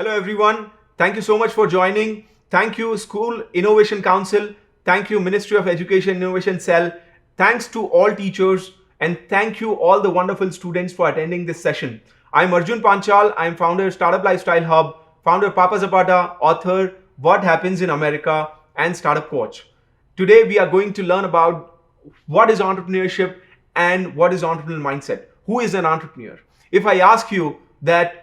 Hello, everyone. Thank you so much for joining. Thank you, School Innovation Council. Thank you, Ministry of Education Innovation Cell. Thanks to all teachers. And thank you, all the wonderful students, for attending this session. I'm Arjun Panchal. I'm founder Startup Lifestyle Hub, founder Papa Zapata, author What Happens in America, and Startup Coach. Today, we are going to learn about what is entrepreneurship and what is entrepreneurial mindset. Who is an entrepreneur? If I ask you that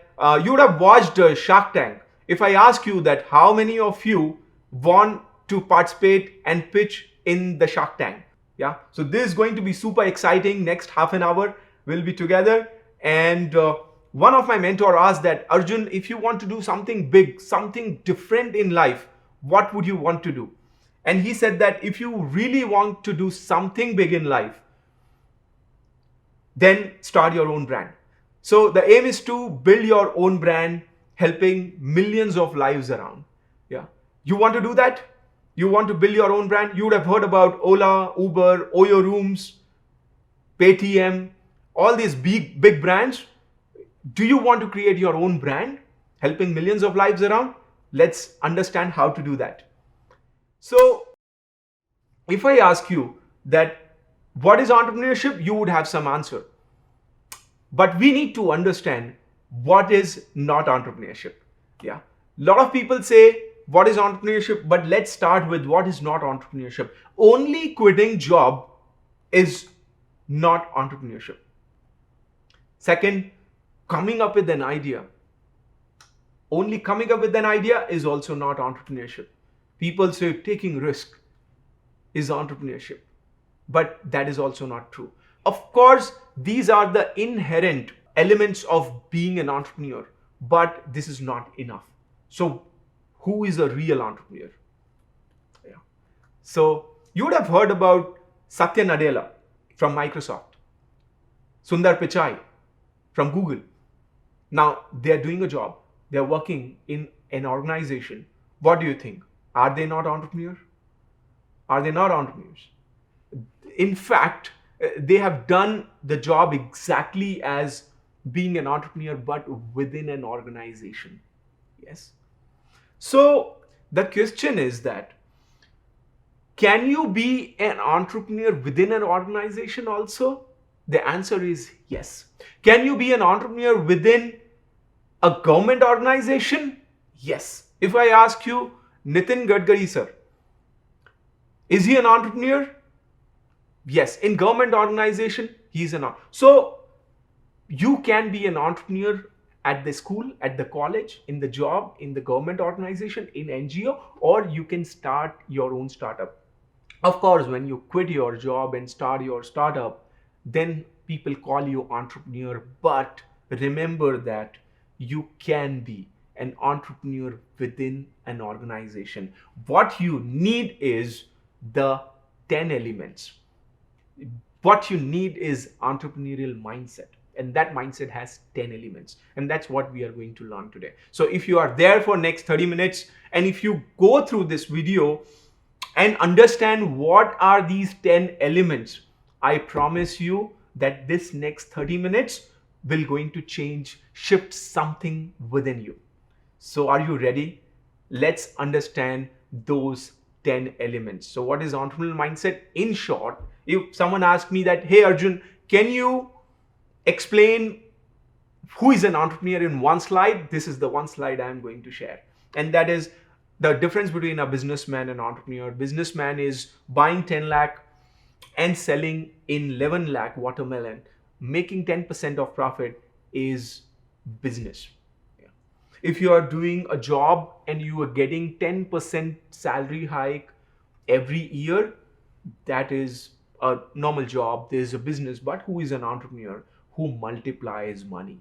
you would have watched Shark Tank, if I ask you that how many of you want to participate and pitch in the Shark Tank? Yeah, so this is going to be super exciting. Next half an hour we'll be together, and one of my mentor asked that, Arjun, if you want to do something big, something different in life, what would you want to do? And he said that if you really want to do something big in life, then start your own brand. So the aim is to build your own brand, helping millions of lives around. Yeah. You want to do that? You want to build your own brand? You would have heard about Ola, Uber, Oyo Rooms, Paytm, all these big brands. Do you want to create your own brand, helping millions of lives around? Let's understand how to do that. So if I ask you that what is entrepreneurship, you would have some answer. But we need to understand what is not entrepreneurship. Yeah. A lot of people say what is entrepreneurship, but let's start with what is not entrepreneurship. Only quitting job is not entrepreneurship. Second, coming up with an idea. Only coming up with an idea is also not entrepreneurship. People say taking risk is entrepreneurship, but that is also not true. Of course, these are the inherent elements of being an entrepreneur, but this is not enough. So, who is a real entrepreneur? Yeah. So, you would have heard about Satya Nadella from Microsoft, Sundar Pichai from Google. Now, they are doing a job, they are working in an organization. What do you think? Are they not entrepreneurs? Are they not entrepreneurs? In fact, they have done the job exactly as being an entrepreneur, but within an organization. Yes. So the question is that, can you be an entrepreneur within an organization also? The answer is yes. Can you be an entrepreneur within a government organization? Yes. If I ask you, Nitin Gadkari sir, is he an entrepreneur? Yes. In government organization, he is an entrepreneur. So you can be an entrepreneur at the school, at the college, in the job, in the government organization, in NGO, or you can start your own startup. Of course, when you quit your job and start your startup, then people call you entrepreneur. But remember that you can be an entrepreneur within an organization. What you need is the 10 elements. What you need is entrepreneurial mindset, and that mindset has 10 elements, and that's what we are going to learn today. So if you are there for next 30 minutes, and if you go through this video and understand what are these 10 elements, I promise you that this next 30 minutes will going to shift something within you. So are you ready? Let's understand those 10 elements. So what is entrepreneurial mindset? In short, if someone asks me that, hey Arjun, can you explain who is an entrepreneur in one slide? This is the one slide I am going to share. And that is the difference between a businessman and entrepreneur. Businessman is buying 10 lakh and selling in 11 lakh watermelon. Making 10% of profit is business. If you are doing a job and you are getting 10% salary hike every year, that is a normal job. There's a business, but who is an entrepreneur? Who multiplies money.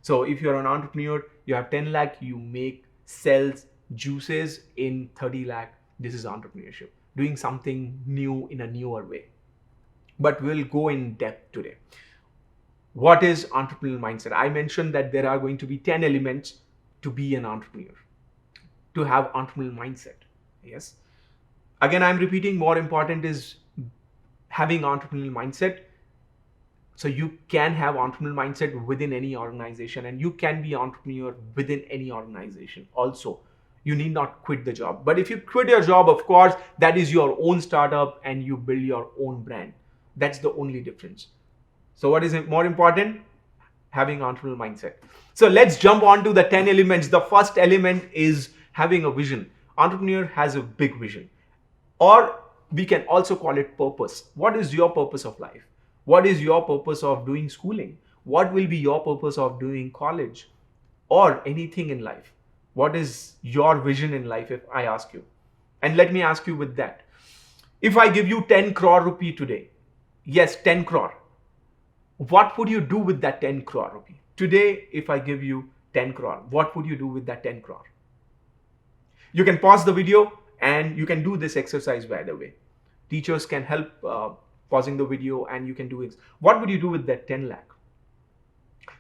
So if you're an entrepreneur, you have 10 lakh, you make sells juices in 30 lakh. This is entrepreneurship, doing something new in a newer way. But we'll go in depth today. What is entrepreneurial mindset? I mentioned that there are going to be 10 elements to be an entrepreneur, to have entrepreneurial mindset. Yes. Again, I'm repeating, more important is having entrepreneurial mindset. So you can have entrepreneurial mindset within any organization, and you can be entrepreneur within any organization also. You need not quit the job. But if you quit your job, of course, that is your own startup and you build your own brand. That's the only difference. So what is more important? Having entrepreneurial mindset. So let's jump on to the 10 elements. The first element is having a vision. Entrepreneur has a big vision, or we can also call it purpose. What is your purpose of life? What is your purpose of doing schooling? What will be your purpose of doing college or anything in life? What is your vision in life, if I ask you? And let me ask you with that. If I give you 10 crore rupee today, yes, 10 crore, what would you do with that 10 crore rupee? Today, if I give you 10 crore, what would you do with that 10 crore? You can pause the video and you can do this exercise, by the way. Teachers can help pausing the video, and you can do it. What would you do with that 10 lakh?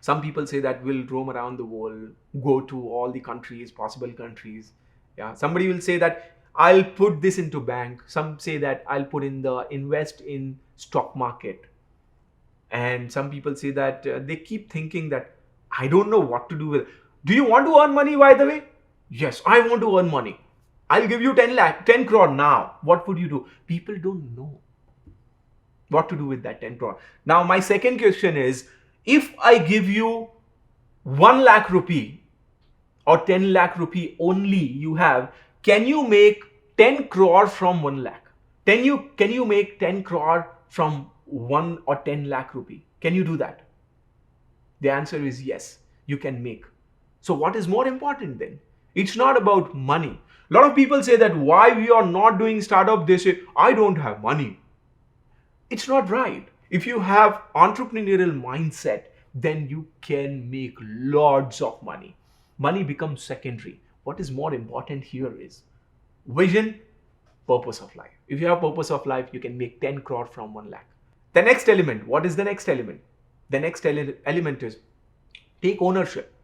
Some people say that we'll roam around the world, go to all the countries, possible countries. Yeah. Somebody will say that I'll put this into bank. Some say that I'll put in the invest in stock market. And some people say that they keep thinking that I don't know what to do with it. Do you want to earn money, by the way? Yes, I want to earn money. I'll give you 10 lakh, 10 crore now. What would you do? People don't know what to do with that 10 crore. Now, my second question is, if I give you 1 lakh rupee or 10 lakh rupee only you have, can you make 10 crore from 1 lakh? Can you make 10 crore from 1 or 10 lakh rupee? Can you do that? The answer is yes, you can make. So what is more important then? It's not about money. A lot of people say that why we are not doing startup, they say, I don't have money. It's not right. If you have entrepreneurial mindset, then you can make lots of money. Money becomes secondary. What is more important here is vision, purpose of life. If you have purpose of life, you can make 10 crore from 1 lakh. The next element, what is the next element? The next element is take ownership.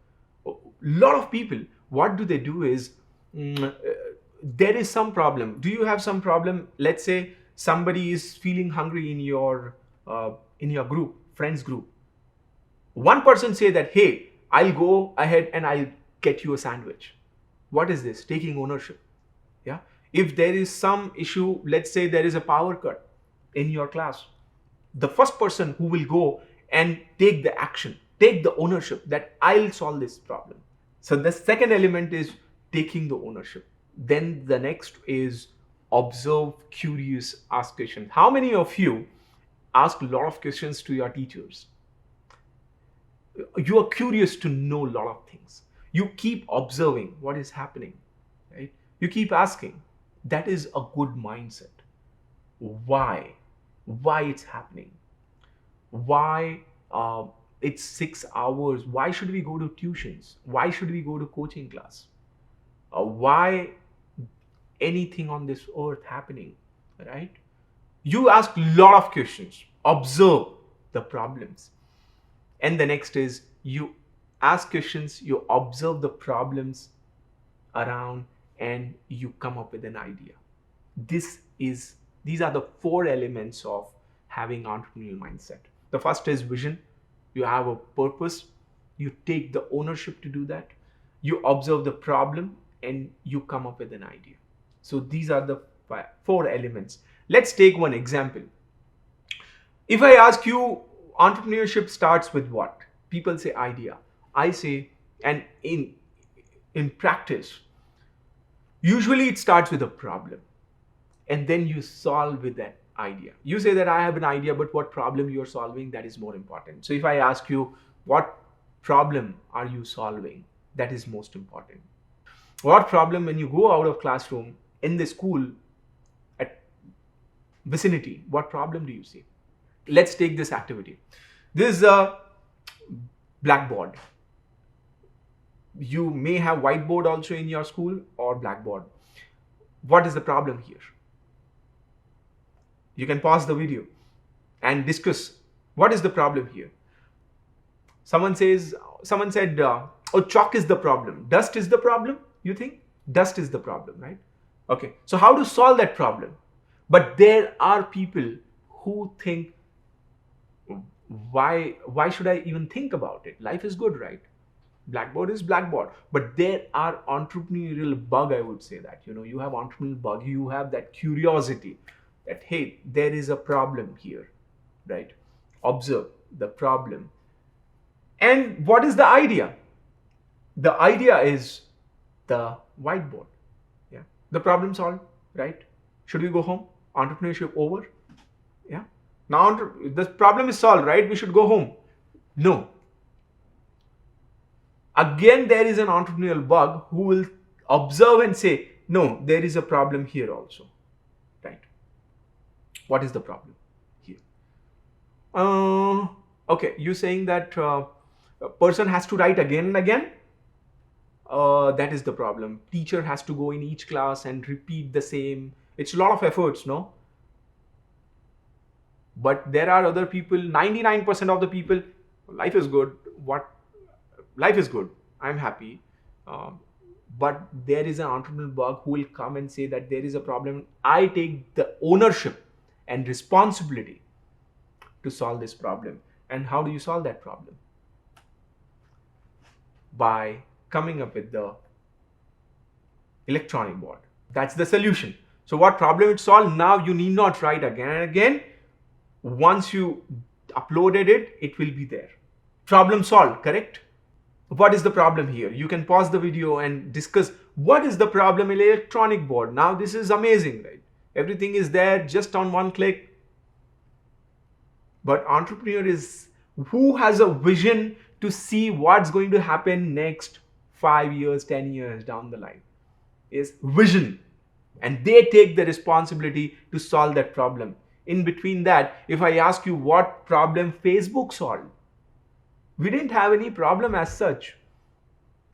A lot of people, what do they do is, there is some problem. Do you have some problem? Let's say somebody is feeling hungry in your group, friends group. One person say that, hey, I'll go ahead and I'll get you a sandwich. What is this? Taking ownership. Yeah. If there is some issue, let's say there is a power cut in your class, the first person who will go and take the action, take the ownership that I'll solve this problem. So the second element is taking the ownership. Then the next is observe, curious, ask questions. How many of you ask a lot of questions to your teachers? You are curious to know a lot of things. You keep observing what is happening, right? You keep asking. That is a good mindset. Why? Why it's happening? Why it's 6 hours? Why should we go to tuitions? Why should we go to coaching class? Why anything on this earth happening, right? You ask a lot of questions, observe the problems. And the next is you ask questions, you observe the problems around, and you come up with an idea. These are the 4 elements of having entrepreneurial mindset. The first is vision. You have a purpose. You take the ownership to do that. You observe the problem and you come up with an idea. So these are the 4 elements. Let's take one example. If I ask you, entrepreneurship starts with what? People say idea. I say, and in practice, usually it starts with a problem, and then you solve with that idea. You say that I have an idea, but what problem you're solving, that is more important. So if I ask you, what problem are you solving? That is most important. What problem, when you go out of classroom, in the school, at vicinity, what problem do you see? Let's take this activity. This is a blackboard. You may have whiteboard also in your school or blackboard. What is the problem here? You can pause the video and discuss what is the problem here. Someone said, oh, chalk is the problem. Dust is the problem, you think? Dust is the problem, right? Okay, so how to solve that problem? But there are people who think Why should I even think about it? Life is good, right? Blackboard is blackboard. But there are entrepreneurial bug, I would say that. You have entrepreneurial bug, you have that curiosity that, hey, there is a problem here, right? Observe the problem. And what is the idea? The idea is the whiteboard. Yeah. The problem solved, right? Should we go home? Entrepreneurship over? Yeah. Now the problem is solved, right? We should go home. No. Again, there is an entrepreneurial bug who will observe and say, no, there is a problem here also, right? What is the problem here? Okay, you saying that a person has to write again and again? That is the problem. Teacher has to go in each class and repeat the same. It's a lot of efforts, no? But there are other people, 99% of the people, life is good. What? Life is good. I'm happy. But there is an entrepreneurial bug who will come and say that there is a problem. I take the ownership and responsibility to solve this problem. And how do you solve that problem? By coming up with the electronic board. That's the solution. So what problem it solved? Now you need not write again and again. Once you uploaded it, it will be there. Problem solved, correct? What is the problem here? You can pause the video and discuss what is the problem in electronic board. Now this is amazing, right? Everything is there just on one click. But entrepreneur is who has a vision to see what's going to happen next 5 years, 10 years down the line. Is vision. And they take the responsibility to solve that problem. In between that, if I ask you what problem Facebook solved, we didn't have any problem as such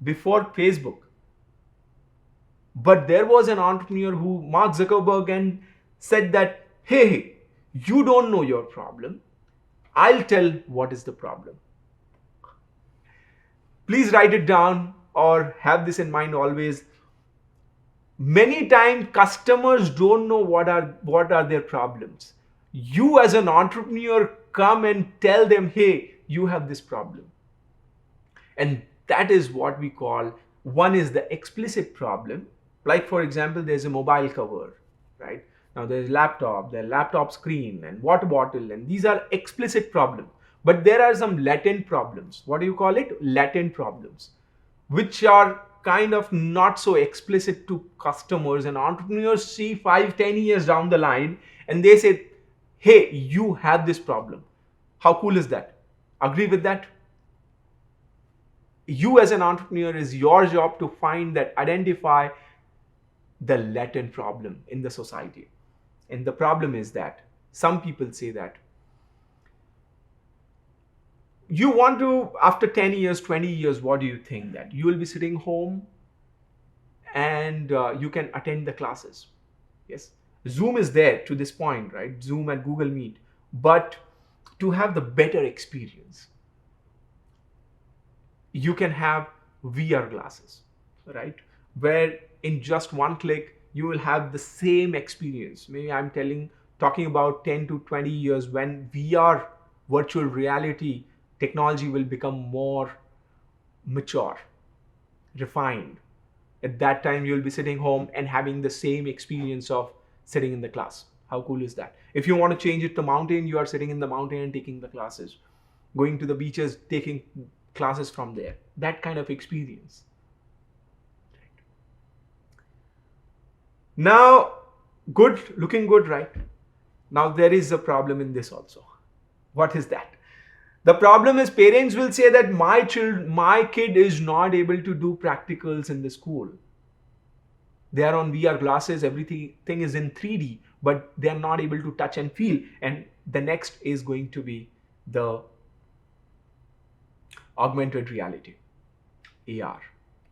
before Facebook. But there was an entrepreneur who, Mark Zuckerberg, and said that, hey, you don't know your problem. I'll tell what is the problem. Please write it down or have this in mind always. Many times customers don't know what are their problems. You as an entrepreneur come and tell them, hey, you have this problem. And that is what we call, one is the explicit problem. Like for example, there's a mobile cover, right? Now there's laptop screen and water bottle, and these are explicit problems. But there are some latent problems. What do you call it? Latent problems, which are kind of not so explicit to customers, and entrepreneurs see 5-10 years down the line and they say, hey, you have this problem. How cool is that? Agree with that? You as an entrepreneur, is your job to find that, identify the latent problem in the society. And the problem is that some people say that you want to, after 10 years, 20 years, what do you think? That you will be sitting home and you can attend the classes. Yes. Zoom is there to this point, right? Zoom and Google Meet. But to have the better experience, you can have VR glasses, right? Where in just one click, you will have the same experience. Maybe I'm talking about 10 to 20 years when VR, virtual reality technology will become more mature, refined. At that time, you'll be sitting home and having the same experience of sitting in the class. How cool is that? If you want to change it to mountain, you are sitting in the mountain and taking the classes. Going to the beaches, taking classes from there. That kind of experience. Now, good, looking good, right? Now there is a problem in this also. What is that? The problem is parents will say that my kid is not able to do practicals in the school. They are on VR glasses, everything is in 3D, but they are not able to touch and feel. And the next is going to be the augmented reality, AR,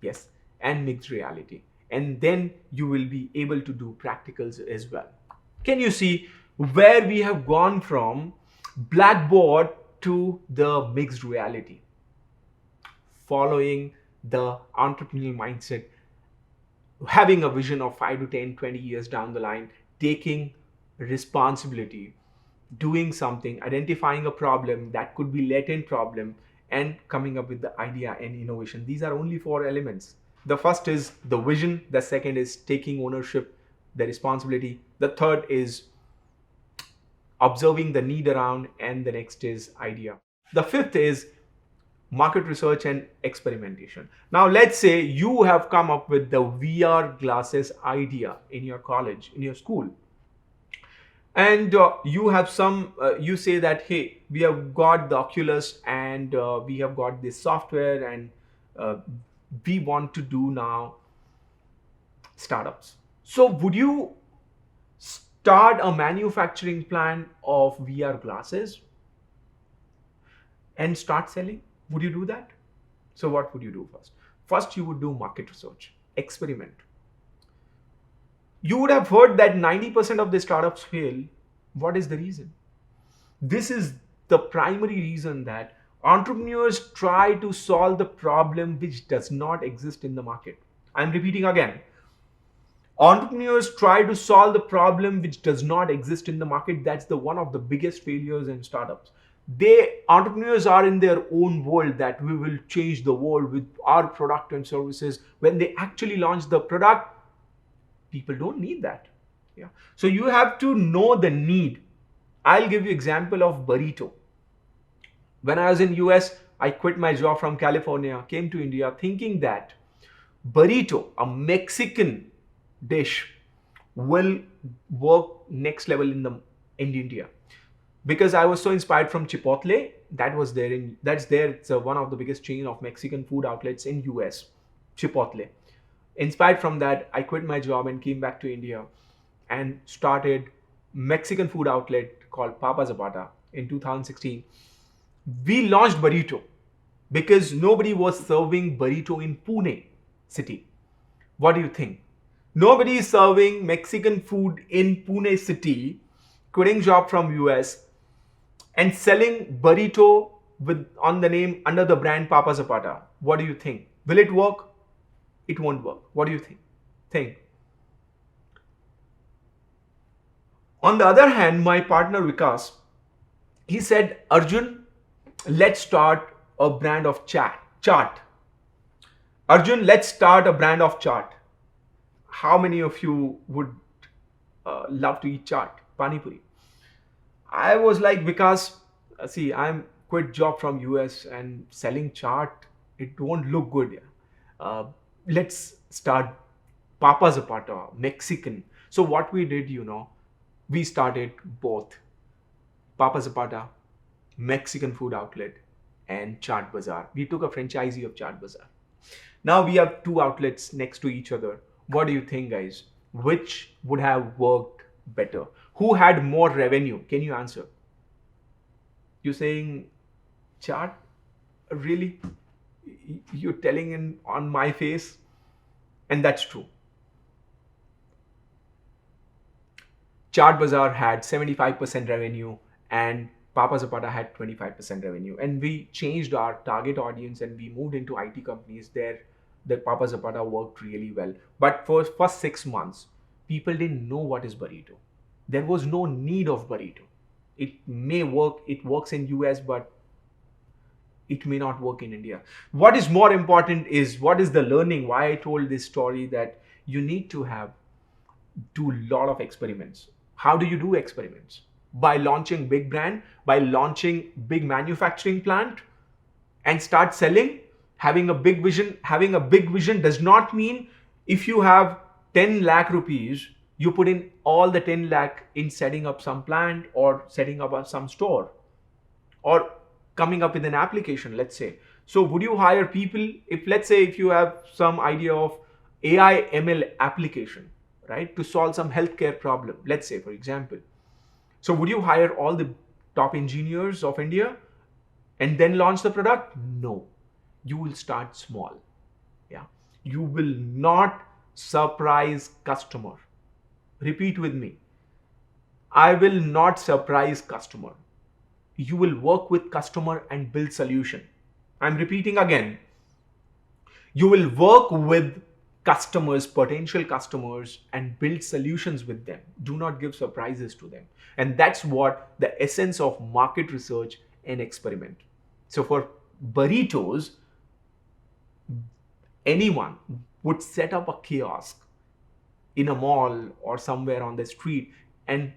yes, and mixed reality. And then you will be able to do practicals as well. Can you see where we have gone from blackboard to the mixed reality? Following the entrepreneurial mindset, having a vision of 5 to 10, 20 years down the line, taking responsibility doing something, identifying a problem that could be latent problem, and coming up with the idea and innovation. These are only four elements. The first is the vision, the second is taking ownership, the responsibility, the third is observing the need around, and the next is idea. The fifth is market research and experimentation. Now let's say you have come up with the VR glasses idea in your college, in your school, and you have some you say that, hey, we have got the Oculus, and we have got this software, and uh, we want to do now startups. So would you start a manufacturing plant of VR glasses and start selling? Would you do that? So what would you do first? First, you would do market research, experiment. You would have heard that 90% of the startups fail. What is the reason? This is the primary reason that entrepreneurs try to solve the problem which does not exist in the market. I'm repeating again. Entrepreneurs try to solve the problem which does not exist in the market. That's the one of the biggest failures in startups. Entrepreneurs are in their own world that we will change the world with our product and services. When they actually launch the product, people don't need that. Yeah. So you have to know the need. I'll give you example of burrito. When I was in US, I quit my job from California, came to India thinking that burrito, a Mexican dish, will work next level in India, because I was so inspired from Chipotle. It's one of the biggest chain of Mexican food outlets in US, Chipotle. Inspired from that, I quit my job and came back to India and started Mexican food outlet called Papa Zapata in 2016. We launched burrito because nobody was serving burrito in Pune city. What do you think? Nobody is serving Mexican food in Pune city, quitting job from US and selling burrito with on the name under the brand Papa Zapata. What do you think? Will it work? It won't work. What do you think? On the other hand, my partner Vikas, he said, Arjun, let's start a brand of chart. Arjun, let's start a brand of chart. How many of you would love to eat chaat, pani puri? I was like, because see, I'm quit job from US and selling chart, it won't look good. Uh, let's start Papa Zapata, Mexican. So what we did, we started both Papa Zapata, Mexican food outlet, and Chaat Bazaar. We took a franchisee of Chaat Bazaar. Now we have two outlets next to each other. What do you think, guys? Which would have worked better? Who had more revenue? Can you answer? You're saying Chaat? Really? You're telling on my face? And that's true. Chaat Bazaar had 75% revenue and Papa Zapata had 25% revenue. And we changed our target audience and we moved into IT companies there. That Papa Zapata worked really well. But for first 6 months, people didn't know what is burrito. There was no need of burrito. It may work, it works in US, but it may not work in India. What is more important is what is the learning, why I told this story, that you need to do a lot of experiments. How do you do experiments? By launching big brand, by launching big manufacturing plant and start selling. Having a big vision does not mean if you have 10 lakh rupees, you put in all the 10 lakh in setting up some plant or setting up some store or coming up with an application, let's say. So would you hire people if you have some idea of AI ML application, right, to solve some healthcare problem, let's say, for example. So would you hire all the top engineers of India and then launch the product? No. You will start small. Yeah. You will not surprise customer. Repeat with me. I will not surprise customer. You will work with customer and build solution. I'm repeating again. You will work with customers, potential customers, and build solutions with them. Do not give surprises to them. And that's what the essence of market research and experiment. So for burritos, anyone would set up a kiosk in a mall or somewhere on the street and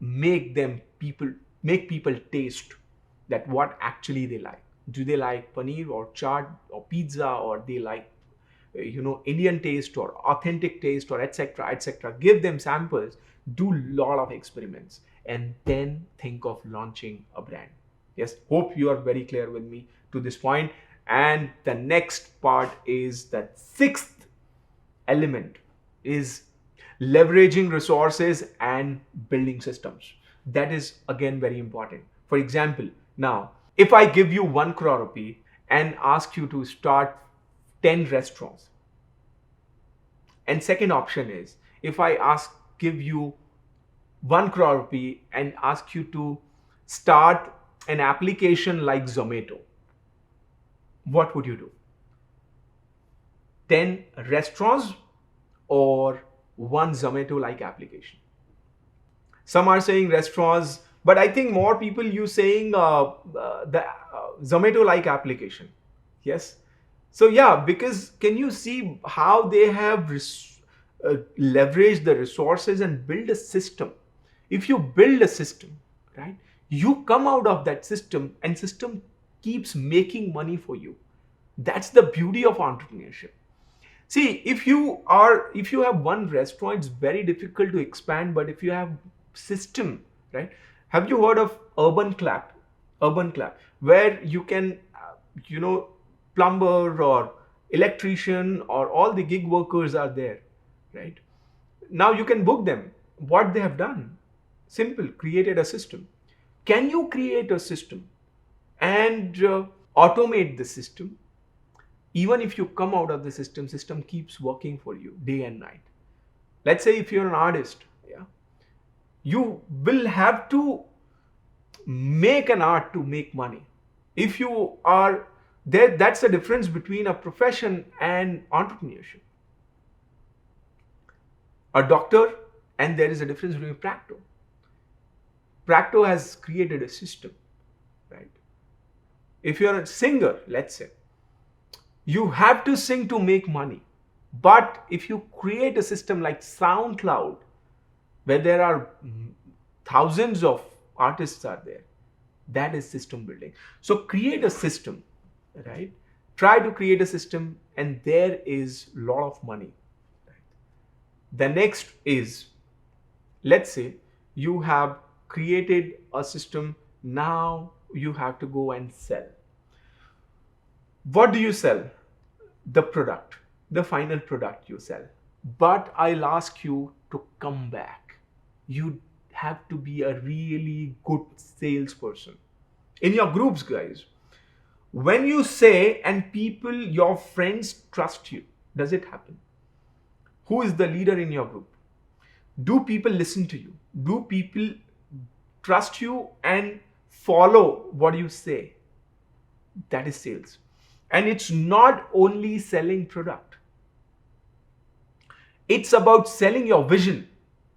make them people make people taste that what actually they like. Do they like paneer or chaat or pizza, or they like Indian taste or authentic taste, or etc etc. Give them samples, do lot of experiments, and then think of launching a brand. Yes, hope you are very clear with me to this point. And the next part is that sixth element is leveraging resources and building systems. That is again very important. For example, now if I give you 1 crore rupee and ask you to start 10 restaurants, and second option is if I give you 1 crore rupee and ask you to start an application like Zomato, what would you do? 10 restaurants or one Zomato like application? Some are saying restaurants, but I think more people you saying the Zomato like application. Yes. So yeah, because can you see how they have leveraged the resources and build a system? If you build a system, right, you come out of that system and system keeps making money for you. That's the beauty of entrepreneurship. See, if you have one restaurant, it's very difficult to expand. But if you have system, right? Have you heard of urban clap? Urban clap, where you can, plumber or electrician or all the gig workers are there, right? Now you can book them. What they have done? Simple, created a system. Can you create a system and automate the system? Even if you come out of the system keeps working for you day and night. Let's say if you're an artist, yeah, you will have to make an art to make money. If you are there, that's the difference between a profession and entrepreneurship. A doctor, and there is a difference between practo. Practo has created a system, right? If you're a singer, let's say, you have to sing to make money. But if you create a system like SoundCloud, where there are thousands of artists are there, that is system building. So create a system, right? Try to create a system, and there is a lot of money. Right? The next is, let's say you have created a system, now you have to go and sell. What do you sell? The product, the final product you sell. But I'll ask you to come back. You have to be a really good salesperson. In your groups, guys, when you say and people, your friends trust you, does it happen? Who is the leader in your group? Do people listen to you? Do people trust you and follow what you say? That is sales. And it's not only selling product. It's about selling your vision.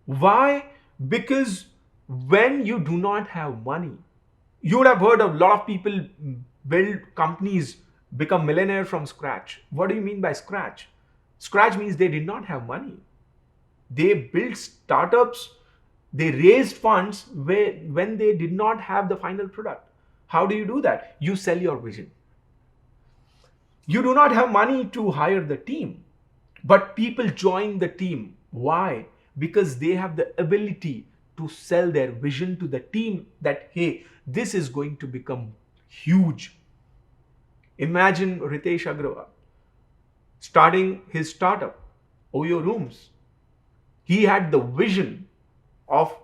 Why? Because when you do not have money, you would have heard of a lot of people build companies, become millionaire from scratch. What do you mean by scratch? Scratch means they did not have money. They built startups, they raised funds when they did not have the final product. How do you do that? You sell your vision. You do not have money to hire the team, but people join the team. Why? Because they have the ability to sell their vision to the team that, hey, this is going to become huge. Imagine Ritesh Agrawal starting his startup, Oyo Rooms. He had the vision of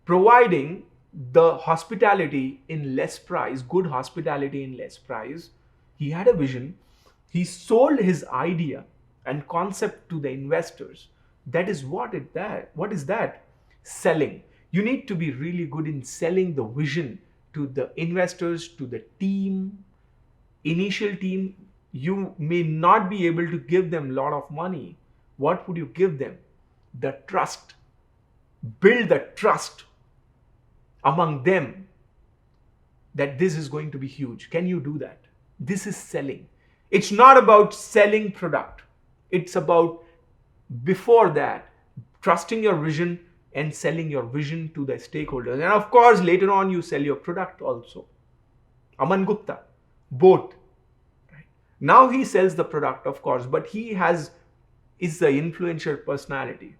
providing the hospitality in less price, good hospitality in less price. He had a vision. He sold his idea and concept to the investors. That is what is that? Selling. You need to be really good in selling the vision to the investors, to the team, initial team, You may not be able to give them a lot of money. What would you give them? The trust. Build the trust among them that this is going to be huge. Can you do that? This is selling. It's not about selling product. It's about, before that, trusting your vision and selling your vision to the stakeholders. And of course, later on, you sell your product also. Aman Gupta, both. Right? Now he sells the product, of course, but he is the influential personality.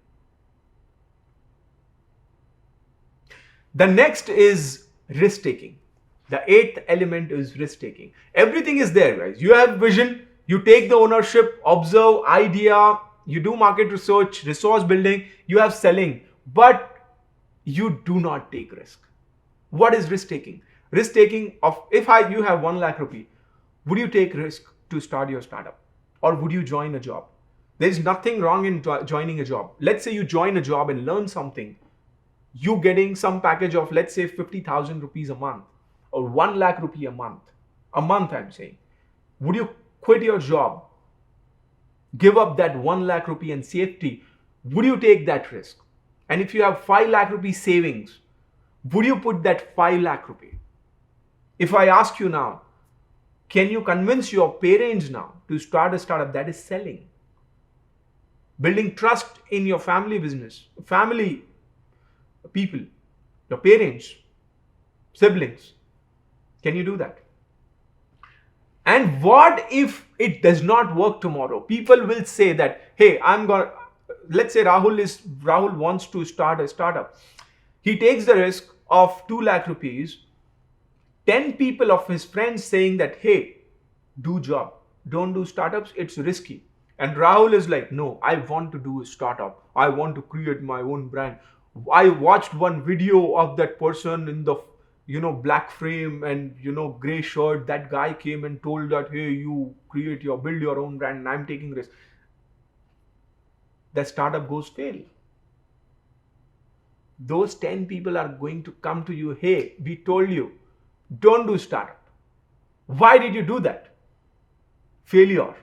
The next is risk taking. The eighth element is risk taking. Everything is there, guys. You have vision, you take the ownership, observe, idea, you do market research, resource building, you have selling, but you do not take risk. What is risk taking? Risk taking of, if you have 1 lakh rupee, would you take risk to start your startup? Or would you join a job? There is nothing wrong in joining a job. Let's say you join a job and learn something. You getting some package of, let's say, 50,000 rupees a month or 1 lakh rupee a month. A month, I'm saying. Would you quit your job, give up that 1 lakh rupee and safety? Would you take that risk? And if you have 5 lakh rupee savings, would you put that 5 lakh rupee? If I ask you now, can you convince your parents now to start a startup? That is selling. Building trust in your family business, family people, your parents, siblings. Can you do that? And what if it does not work tomorrow? People will say that, hey, let's say Rahul wants to start a startup. He takes the risk of 2 lakh rupees, 10 people of his friends saying that, hey, do job, don't do startups, it's risky. And Rahul is like, no, I want to do a startup. I want to create my own brand. I watched one video of that person in the black frame and gray shirt. That guy came and told that, hey, you build your own brand, and I'm taking risk. The startup goes fail. Those 10 people are going to come to you, hey, we told you, don't do startup. Why did you do that? Failure.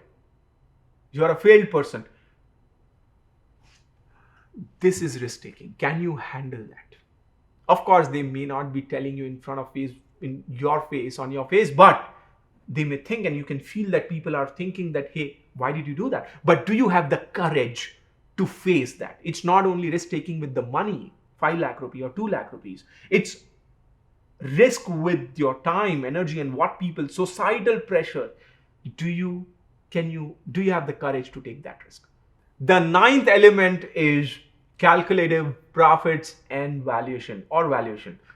You are a failed person. This is risk taking. Can you handle that? Of course, they may not be telling you in your face, on your face, but they may think, and you can feel that people are thinking that, hey, why did you do that? But do you have the courage to face that? It's not only risk taking with the money, 5 lakh rupee or 2 lakh rupees. It's risk with your time, energy, and what people, societal pressure. Do you have the courage to take that risk? The ninth element is calculative profits and valuation.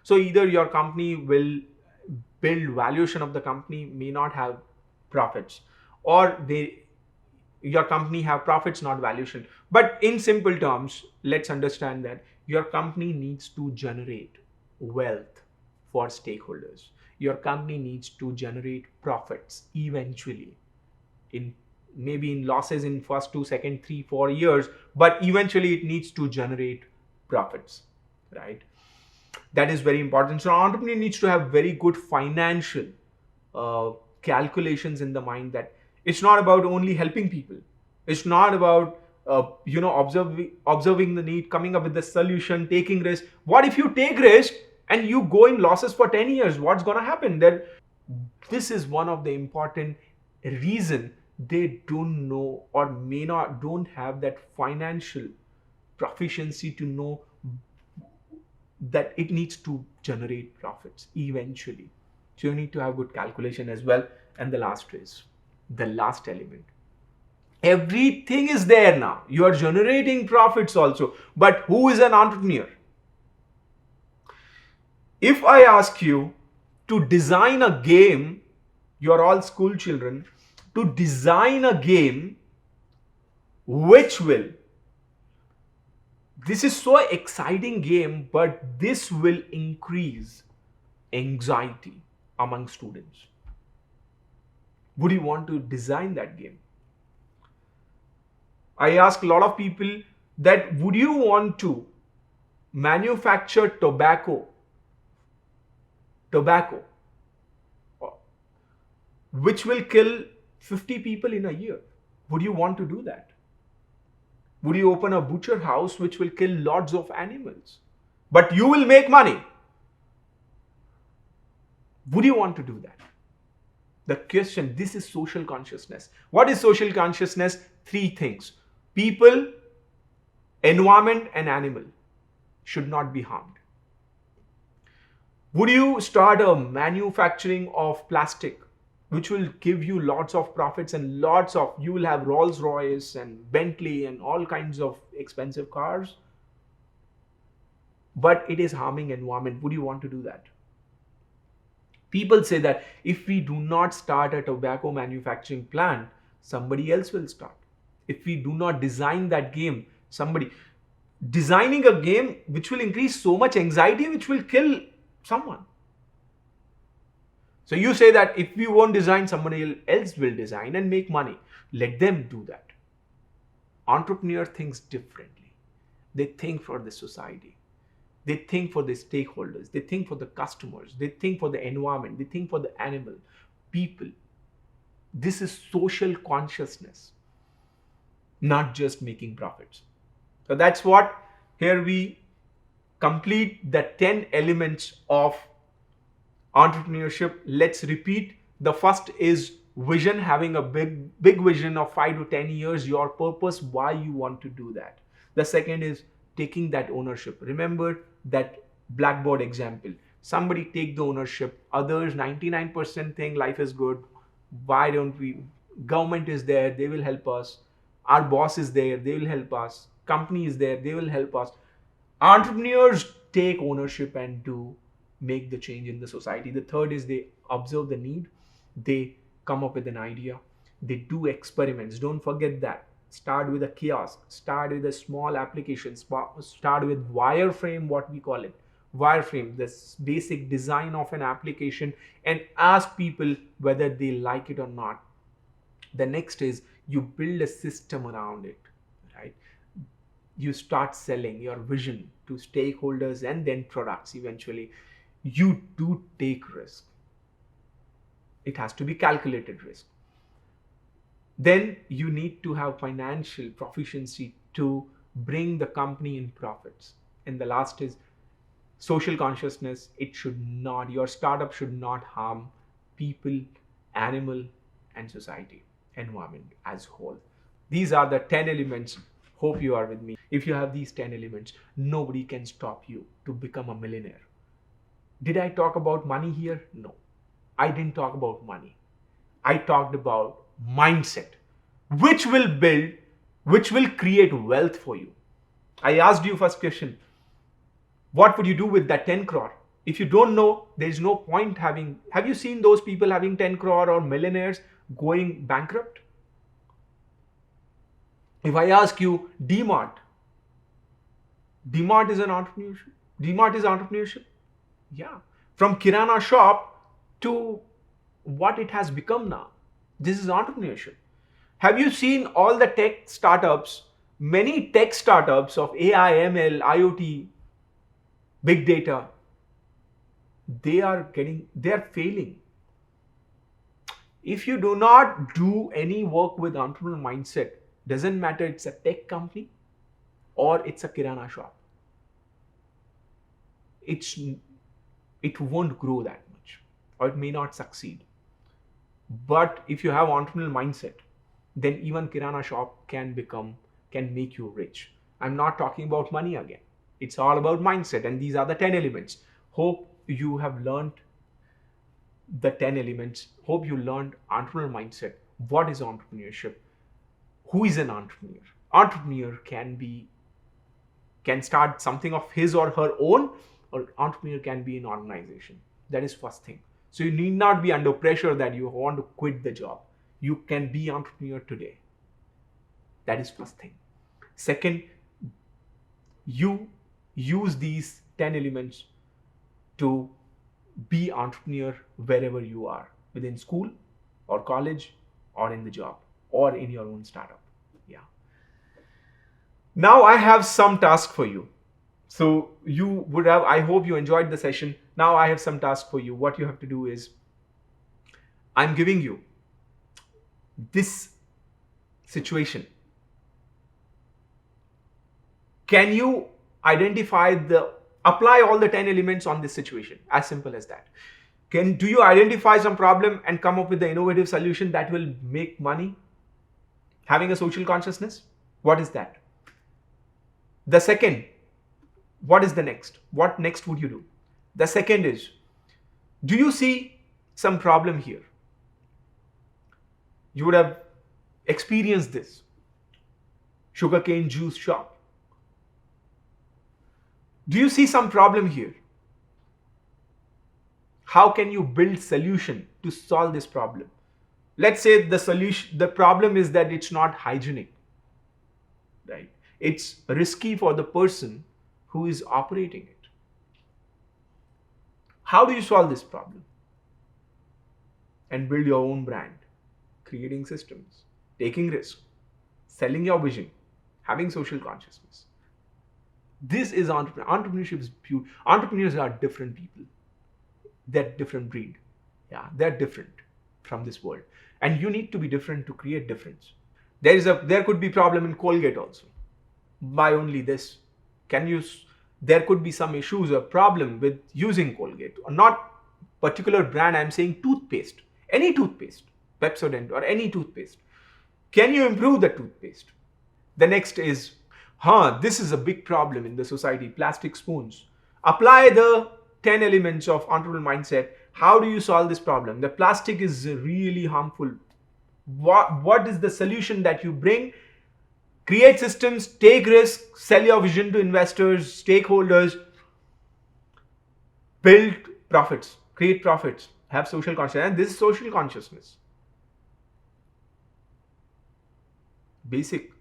So either your company will build valuation of the company, may not have profits, or your company have profits, not valuation. But in simple terms, let's understand that your company needs to generate wealth for stakeholders. Your company needs to generate profits eventually, maybe in losses in first 2, second, 3, 4 years, but eventually it needs to generate profits, right? That is very important. So an entrepreneur needs to have very good financial calculations in the mind, that it's not about only helping people. It's not about observing the need, coming up with the solution, taking risk. What if you take risk and you go in losses for 10 years? What's going to happen then? This is one of the important reason they don't know, or don't have that financial proficiency to know that it needs to generate profits eventually. So you need to have good calculation as well. And the last element. Everything is there now. You are generating profits also. But who is an entrepreneur? If I ask you to design a game, you're all school children, to design a game this is so exciting game, but this will increase anxiety among students. Would you want to design that game? I ask a lot of people that, would you want to manufacture tobacco, which will kill 50 people in a year. Would you want to do that? Would you open a butcher house which will kill lots of animals? But you will make money. Would you want to do that? The question, this is social consciousness. What is social consciousness? Three things: people, environment, and animal should not be harmed. Would you start a manufacturing of plastic which will give you lots of profits and lots of, you will have Rolls Royce and Bentley and all kinds of expensive cars, but it is harming environment? Would you want to do that? People say that if we do not start a tobacco manufacturing plant, somebody else will start. If we do not design that game, somebody designing a game which will increase so much anxiety, which will kill someone. So you say that if we won't design, somebody else will design and make money. Let them do that. Entrepreneur thinks differently. They think for the society. They think for the stakeholders. They think for the customers. They think for the environment. They think for the animal, people. This is social consciousness, not just making profits. So that's what, here we complete the 10 elements of entrepreneurship. Let's repeat. The first is vision, having a big vision of 5 to 10 years, your purpose, why you want to do that. The second is taking that ownership. Remember that blackboard example. Somebody take the ownership. Others, 99% think life is good. Why don't we? Government is there, they will help us. Our boss is there, they will help us. Company is there, they will help us. Entrepreneurs take ownership and do make the change in the society. The third is they observe the need. They come up with an idea. They do experiments. Don't forget that. Start with a kiosk. Start with a small application. Start with wireframe, what we call it. Wireframe, this basic design of an application, and ask people whether they like it or not. The next is you build a system around it, right? You start selling your vision to stakeholders and then products eventually. You do take risk. It has to be calculated risk. Then you need to have financial proficiency to bring the company in profits. And the last is social consciousness. It should not, your startup should not harm people, animal, and society, environment as whole. These are the 10 elements. Hope you are with me. If you have these 10 elements, nobody can stop you to become a millionaire. Did I talk about money here? No, I didn't talk about money. I talked about mindset, which will build, which will create wealth for you. I asked you first question, what would you do with that 10 crore? If you don't know, there is no point having, have you seen those people having 10 crore or millionaires going bankrupt? If I ask you, DMart is an entrepreneurship. DMart is entrepreneurship. Yeah. From Kirana shop to what it has become now. This is entrepreneurship. Have you seen all the tech startups, many tech startups of AI, ML, IoT, big data, they are failing. If you do not do any work with entrepreneurial mindset, doesn't matter it's a tech company or it's a Kirana shop, it won't grow that much, or it may not succeed. But if you have entrepreneurial mindset, then even Kirana shop can make you rich. I'm not talking about money again. It's all about mindset, and these are the 10 elements. Hope you have learned the 10 elements. Hope you learned entrepreneurial mindset. What is entrepreneurship? Who is an entrepreneur? Entrepreneur can start something of his or her own, or entrepreneur can be an organization. That is first thing. So you need not be under pressure that you want to quit the job. You can be entrepreneur today. That is first thing. Second, you use these 10 elements to be entrepreneur wherever you are, within school or college or in the job or in your own startup. Yeah. Now I have some task for you. So you would have, I hope you enjoyed the session. Now I have some task for you. What you have to do is, I'm giving you this situation? Can you apply all the 10 elements on this situation? As simple as that. Do you identify some problem and come up with the innovative solution that will make money? Having a social consciousness, what is that? The second, what is the next? What next would you do? The second is, do you see some problem here? You would have experienced this. Sugarcane juice shop. Do you see some problem here? How can you build solution to solve this problem? Let's say the problem is that it's not hygienic, right? It's risky for the person who is operating it. How do you solve this problem? And build your own brand, creating systems, taking risks, selling your vision, having social consciousness. This is entrepreneurship is pure. Entrepreneurs are different people. They're different breed. Yeah, they're different from this world. And you need to be different to create difference. There could be problem in Colgate also. By only this. There could be some issues or problem with using Colgate. Or not particular brand, I'm saying toothpaste. Any toothpaste, Pepsodent or any toothpaste. Can you improve the toothpaste? The next is, this is a big problem in the society, plastic spoons. Apply the 10 elements of entrepreneurial mindset. How do you solve this problem? The plastic is really harmful. What is the solution that you bring? Create systems, take risks, sell your vision to investors, stakeholders, build profits, create profits, have social consciousness. And this is social consciousness. Basic.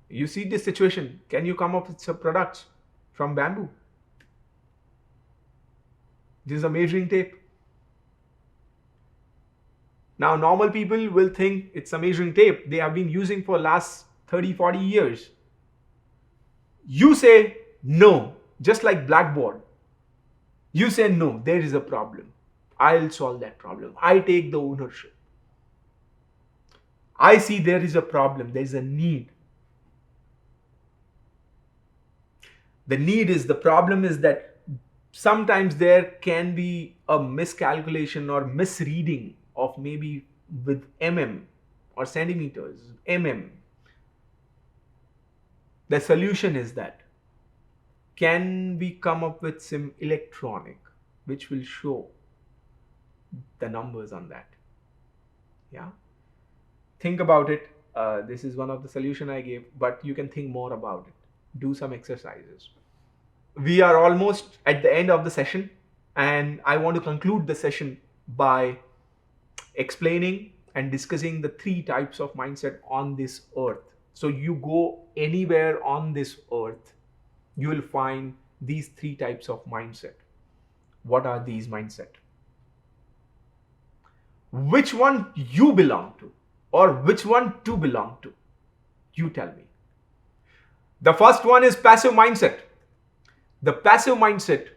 You see this situation. Can you come up with some products from bamboo? This is a measuring tape. Now, normal people will think it's a measuring tape they have been using for last 30, 40 years. You say no, just like blackboard. You say no, there is a problem. I'll solve that problem. I take the ownership. I see there is a problem, there is a need. The problem is that sometimes there can be a miscalculation or misreading of maybe with or centimeters, The solution is that, can we come up with some electronic which will show the numbers on that? Yeah. Think about it. This is one of the solution I gave, but you can think more about it. Do some exercises. We are almost at the end of the session, and I want to conclude the session by explaining and discussing the 3 types of mindset on this earth. So you go anywhere on this earth, you will find these 3 types of mindset. What are these mindset? Which one you belong to, or which one to belong to? You tell me. The first one is passive mindset. The passive mindset,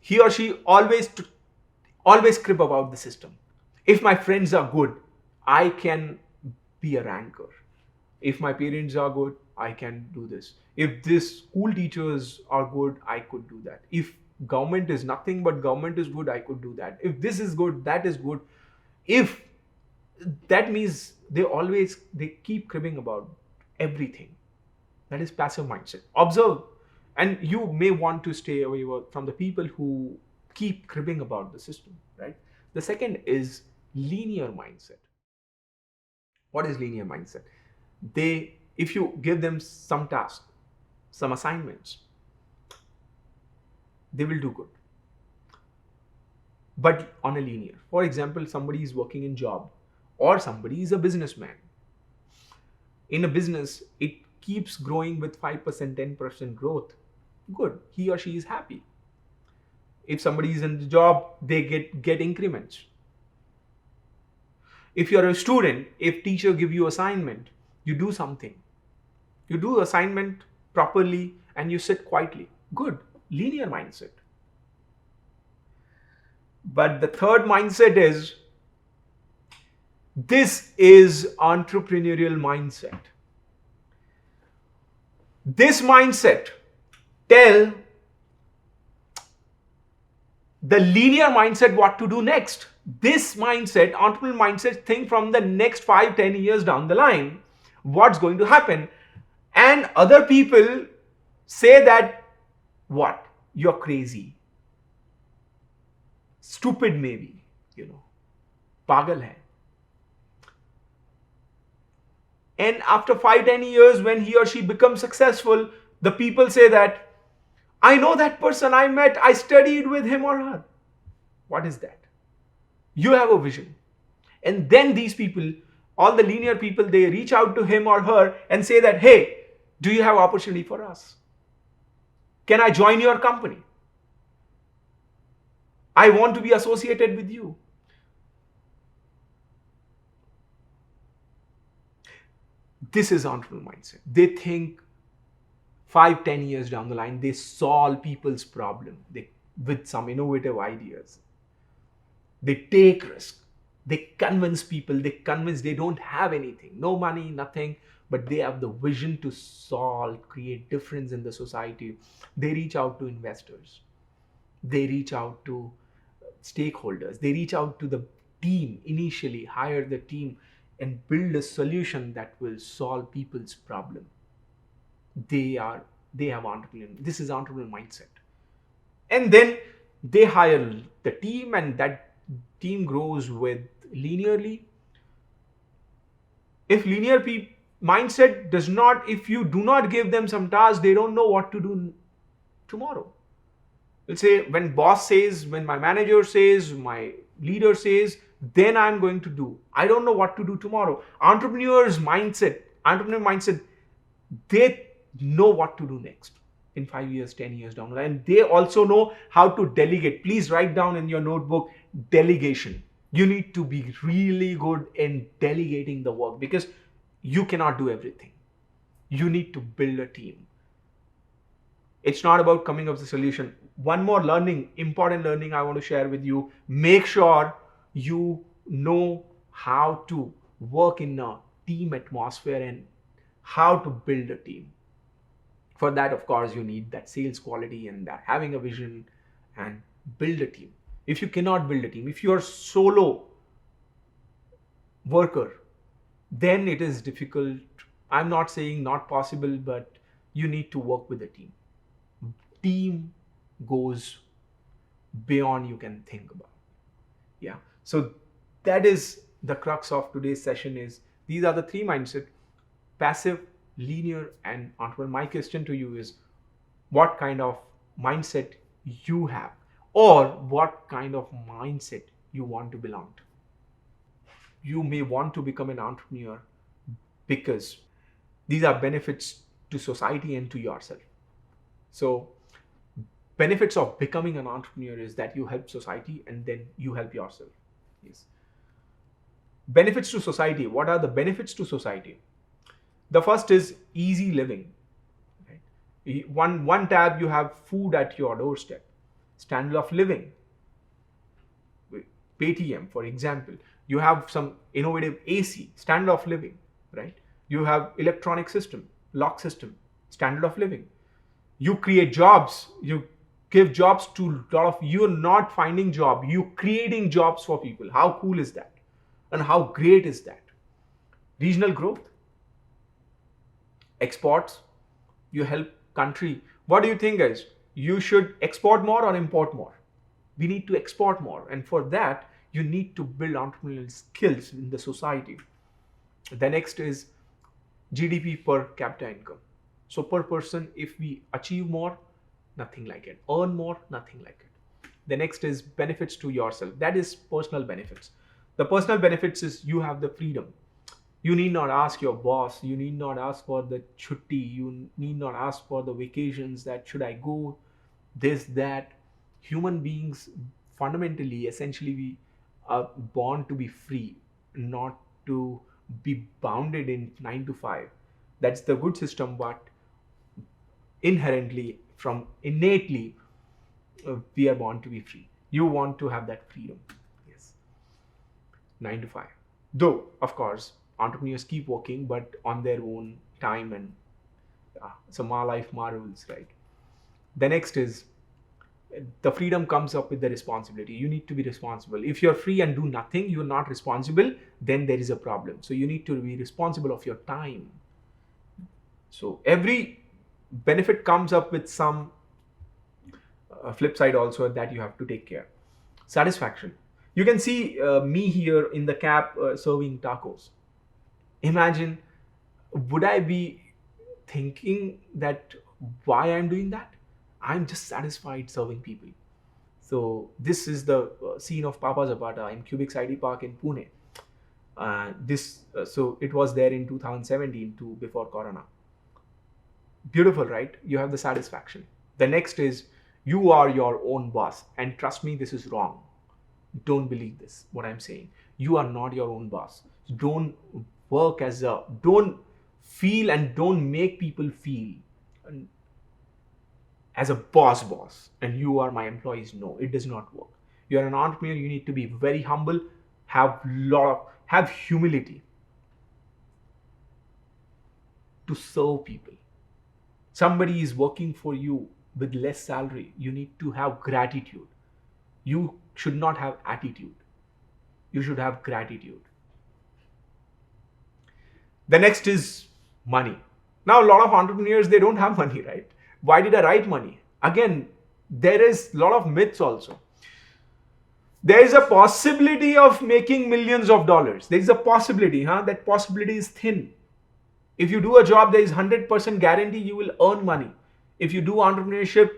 he or she always crib about the system. If my friends are good, I can be a ranker. If my parents are good, I can do this. If this school teachers are good, I could do that. If government is nothing but government is good, I could do that. If this is good, that is good. If that means they keep cribbing about everything. That is passive mindset. Observe, and you may want to stay away from the people who keep cribbing about the system, right? The second is linear mindset. What is linear mindset? If you give them some tasks, some assignments, they will do good. But on a linear. For example, somebody is working in job, or somebody is a businessman. In a business, it keeps growing with 5%, 10% growth. Good. He or she is happy. If somebody is in the job, they get increments. If you're a student, if teacher give you assignment, you do something. You do assignment properly and you sit quietly. Good. Linear mindset. But the third mindset is This is entrepreneurial mindset. This mindset tell the linear mindset what to do next. This mindset, entrepreneurial mindset, think from the next 5-10 years down the line, what's going to happen. And other people say that, what? You're crazy. Stupid maybe, pagal hai. And after 5-10 years, when he or she becomes successful, the people say that, I know that person I met, I studied with him or her. What is that? You have a vision. And then these people, all the linear people, they reach out to him or her and say that, hey, do you have opportunity for us? Can I join your company? I want to be associated with you. This is entrepreneurial mindset. They think 5-10 years down the line, they solve people's problem with some innovative ideas. They take risk. They convince people. They don't have anything, no money, nothing, but they have the vision to solve, create difference in the society. They reach out to investors. They reach out to stakeholders. They reach out to the team initially, hire the team, and build a solution that will solve people's problem. They have entrepreneurial. This is entrepreneurial mindset. And then they hire the team, and that team grows with linearly. If linear mindset does not, if you do not give them some task, they don't know what to do tomorrow. Let's say when boss says, when my manager says, my leader says, then I'm going to do. I don't know what to do tomorrow. Entrepreneurial mindset, they know what to do next in 5 years, 10 years down the line. And they also know how to delegate. Please write down in your notebook, delegation. You need to be really good in delegating the work because you cannot do everything. You need to build a team. It's not about coming up with a solution. One more important learning I want to share with you. Make sure you know how to work in a team atmosphere and how to build a team. For that, of course, you need that sales quality and that having a vision and build a team. If you cannot build a team, if you are solo worker, then it is difficult. I'm not saying not possible, but you need to work with a team. Team goes beyond you can think about. Yeah. So that is the crux of today's session. Is these are the three mindset: passive, linear, and entrepreneurial. My question to you is, what kind of mindset you have, or what kind of mindset you want to belong to? You may want to become an entrepreneur because these are benefits to society and to yourself. So benefits of becoming an entrepreneur is that you help society and then you help yourself. Yes. Benefits to society. What are the benefits to society? The first is easy living. Right? One tab, you have food at your doorstep. Standard of living. Paytm, for example, you have some innovative AC, standard of living, right? You have electronic system, lock system, standard of living. You create jobs. You give jobs to a lot of, you're not finding job, you creating jobs for people. How cool is that? And how great is that? Regional growth. Exports. You help country. What do you think, guys? You should export more or import more? We need to export more. And for that, you need to build entrepreneurial skills in the society. The next is GDP per capita income. So per person, if we achieve more, nothing like it. Earn more, nothing like it. The next is benefits to yourself. That is personal benefits. The personal benefits is you have the freedom. You need not ask your boss. You need not ask for the chutti. You need not ask for the vacations, that should I go, this, that. Human beings, fundamentally, essentially, we are born to be free, not to be bounded in 9 to 5. That's the good system, but inherently, innately, we are born to be free. You want to have that freedom. Yes. 9 to 5. Though, of course, entrepreneurs keep working, but on their own time, and so my life, my rules, right? The next is the freedom comes up with the responsibility. You need to be responsible. If you're free and do nothing, you're not responsible, then there is a problem. So you need to be responsible of your time. So every benefit comes up with some flip side also that you have to take care. Satisfaction. You can see me here in the cab serving tacos. Imagine, would I be thinking that why I'm doing that? I'm just satisfied serving people. So this is the scene of Papa Zapata in Cubic ID Park in Pune. So it was there in 2017 to before Corona. Beautiful, right? You have the satisfaction. The next is you are your own boss, and trust me, this is wrong. Don't believe this. What I'm saying, you are not your own boss. Don't don't feel and don't make people feel as a boss and you are my employees. No, it does not work. You're an entrepreneur, you need to be very humble, have humility to serve people. Somebody is working for you with less salary, you need to have gratitude. You should not have attitude, you should have gratitude. The next is money. Now, a lot of entrepreneurs, they don't have money, right? Why did I write money? Again, there is a lot of myths also. There is a possibility of making millions of dollars. There is a possibility, that possibility is thin. If you do a job, there is 100% guarantee you will earn money. If you do entrepreneurship,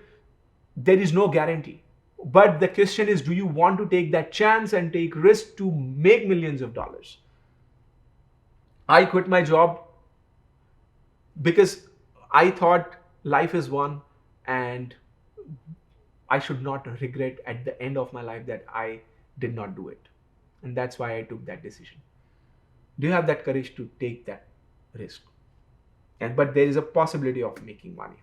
there is no guarantee. But the question is, do you want to take that chance and take risk to make millions of dollars? I quit my job because I thought life is one and I should not regret at the end of my life that I did not do it. And that's why I took that decision. Do you have that courage to take that risk? But there is a possibility of making money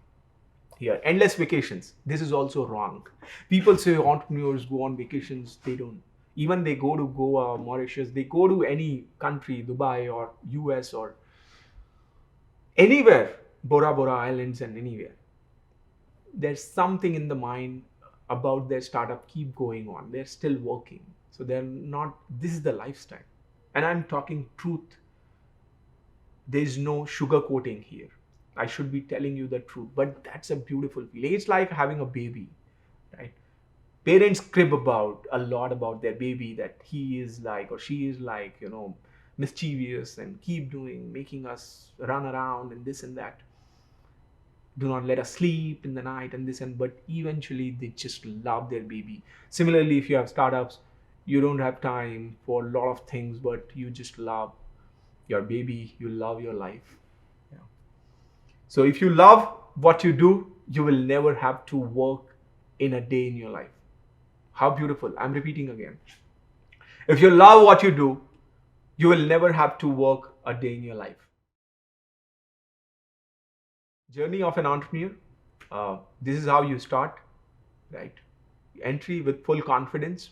here. Endless vacations. This is also wrong. People say entrepreneurs go on vacations. They don't. Even they go to Goa, Mauritius, they go to any country, Dubai or US or anywhere, Bora Bora Islands and anywhere. There's something in the mind about their startup keep going on. They're still working. So they're not, this is the lifestyle. And I'm talking truth. There's no sugarcoating here. I should be telling you the truth, but that's a beautiful feeling. It's like having a baby, right? Parents crib about a lot about their baby, that he is like or she is like, mischievous and keep doing, making us run around and this and that. Do not let us sleep in the night and this, and but eventually they just love their baby. Similarly, if you have startups, you don't have time for a lot of things, but you just love your baby, you love your life. Yeah. So if you love what you do, you will never have to work in a day in your life. How beautiful. I'm repeating again. If you love what you do, you will never have to work a day in your life. Journey of an entrepreneur. This is how you start, right? Entry with full confidence.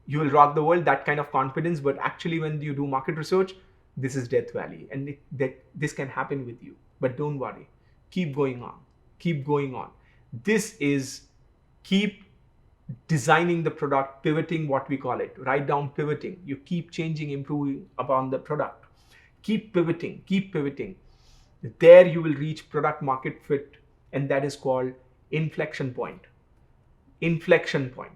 You will rock the world, that kind of confidence, but actually when you do market research, this is death valley, and this can happen with you. But don't worry, keep going on, keep going on. This is keep designing the product, pivoting, what we call it. Write down pivoting. You keep changing, improving upon the product. Keep pivoting, keep pivoting. There you will reach product market fit, and that is called inflection point. Inflection point.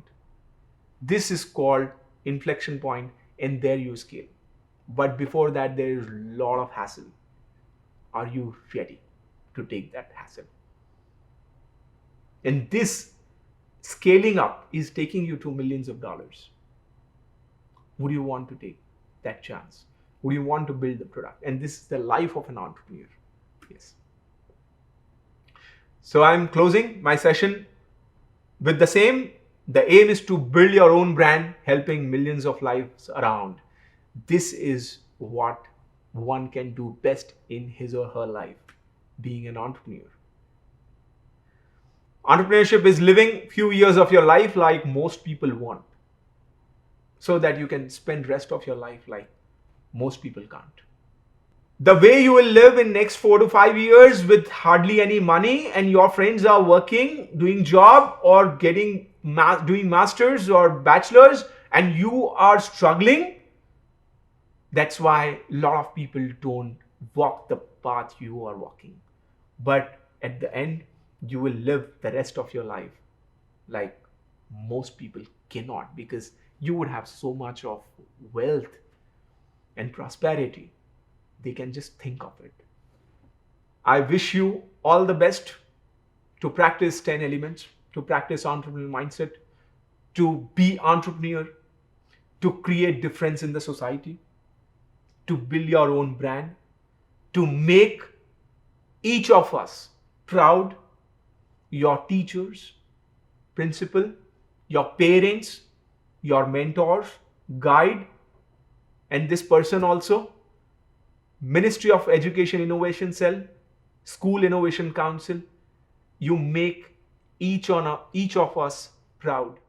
This is called inflection point, and there you scale. But before that, there is a lot of hassle. Are you ready to take that hassle? And this scaling up is taking you to millions of dollars. Would you want to take that chance? Would you want to build the product? And this is the life of an entrepreneur. Yes. So I'm closing my session with the same. The aim is to build your own brand, helping millions of lives around. This is what one can do best in his or her life, being an entrepreneur. Entrepreneurship is living few years of your life like most people want. so that you can spend rest of your life like most people can't. The way you will live in next 4 to 5 years with hardly any money, and your friends are working, doing job, or getting doing masters or bachelors, and you are struggling. That's why a lot of people don't walk the path you are walking. But at the end, you will live the rest of your life like most people cannot, because you would have so much of wealth and prosperity. They can just think of it. I wish you all the best to practice 10 elements, to practice entrepreneurial mindset, to be entrepreneur, to create difference in the society, to build your own brand, to make each of us proud, your teachers, principal, your parents, your mentors, guide, and this person also, Ministry of Education Innovation Cell, School Innovation Council. You make each of us proud.